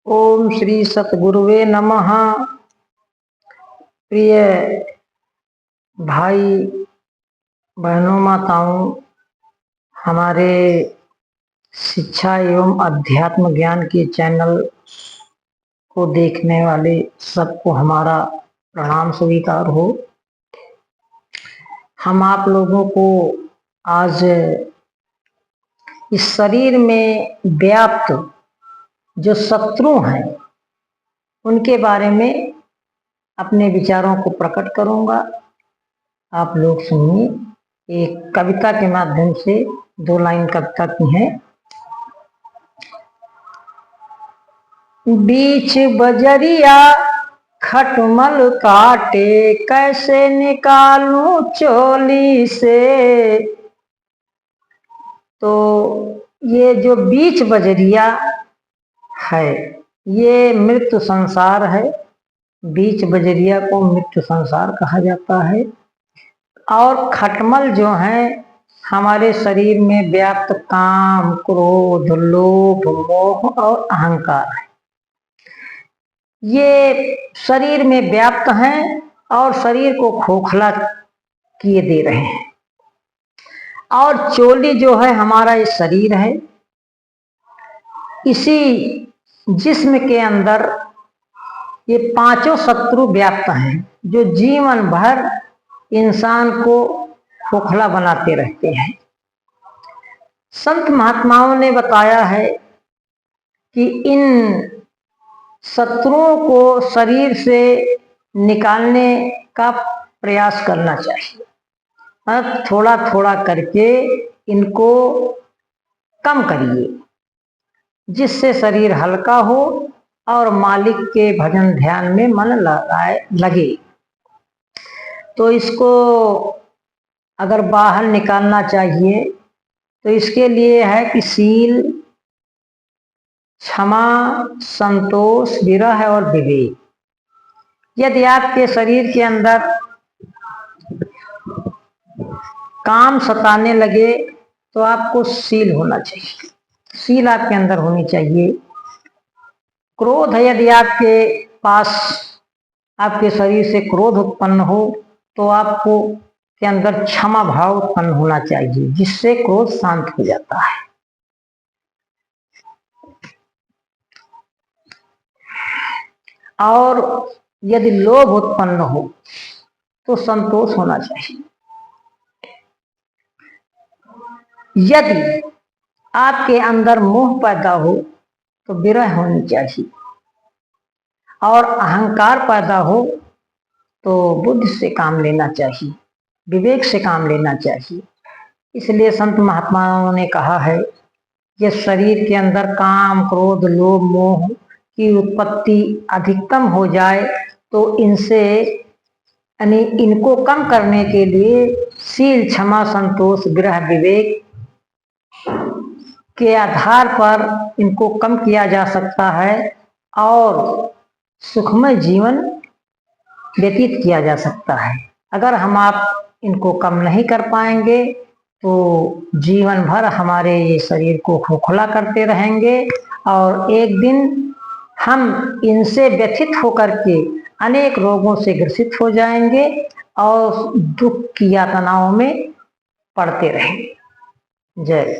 ओम श्री सतगुरुवे नमः। प्रिय भाई बहनों माताओं, हमारे शिक्षा एवं अध्यात्म ज्ञान के चैनल को देखने वाले सबको हमारा प्रणाम स्वीकार हो। हम आप लोगों को आज इस शरीर में व्याप्त जो शत्रु हैं उनके बारे में अपने विचारों को प्रकट करूंगा। आप लोग सुनिए। एक कविता के माध्यम से 2 लाइन कविता की है। बीच बजरिया खटमल काटे, कैसे निकालूं चोली से। तो ये जो बीच बजरिया है ये मृत्यु संसार है। बीच बजरिया को मृत्यु संसार कहा जाता है। और खटमल जो है हमारे शरीर में व्याप्त काम, क्रोध, लोभ, मोह और अहंकार है। ये शरीर में व्याप्त हैं और शरीर को खोखला किए दे रहे हैं। और चोली जो है हमारा ये शरीर है, इसी जिस्म के अंदर ये 5 शत्रु व्याप्त हैं जो जीवन भर इंसान को खोखला बनाते रहते हैं। संत महात्माओं ने बताया है कि इन शत्रुओं को शरीर से निकालने का प्रयास करना चाहिए। मतलब थोड़ा थोड़ा करके इनको कम करिए, जिससे शरीर हल्का हो और मालिक के भजन ध्यान में मन लगे। तो इसको अगर बाहर निकालना चाहिए तो इसके लिए है कि शील, क्षमा, संतोष, विरह और विवेक। यदि आपके शरीर के अंदर काम सताने लगे तो आपको शील होना चाहिए, शील आपके अंदर होनी चाहिए। क्रोध है, यदि आपके पास आपके शरीर से क्रोध उत्पन्न हो तो आपको के अंदर क्षमा भाव उत्पन्न होना चाहिए, जिससे क्रोध शांत हो जाता है। और यदि लोभ उत्पन्न हो तो संतोष होना चाहिए। यदि आपके अंदर मोह पैदा हो तो विरह होनी चाहिए। और अहंकार पैदा हो तो बुद्धि से काम लेना चाहिए, विवेक से काम लेना चाहिए। इसलिए संत महात्माओं ने कहा है कि शरीर के अंदर काम, क्रोध, लोभ, मोह की उत्पत्ति अधिकतम हो जाए तो इनसे यानी इनको कम करने के लिए शील, क्षमा, संतोष, विरह, विवेक के आधार पर इनको कम किया जा सकता है और सुखमय जीवन व्यतीत किया जा सकता है। अगर हम आप इनको कम नहीं कर पाएंगे तो जीवन भर हमारे ये शरीर को खोखला करते रहेंगे और एक दिन हम इनसे व्यथित होकर के अनेक रोगों से ग्रसित हो जाएंगे और दुख की यातनाओं में पड़ते रहेंगे। जय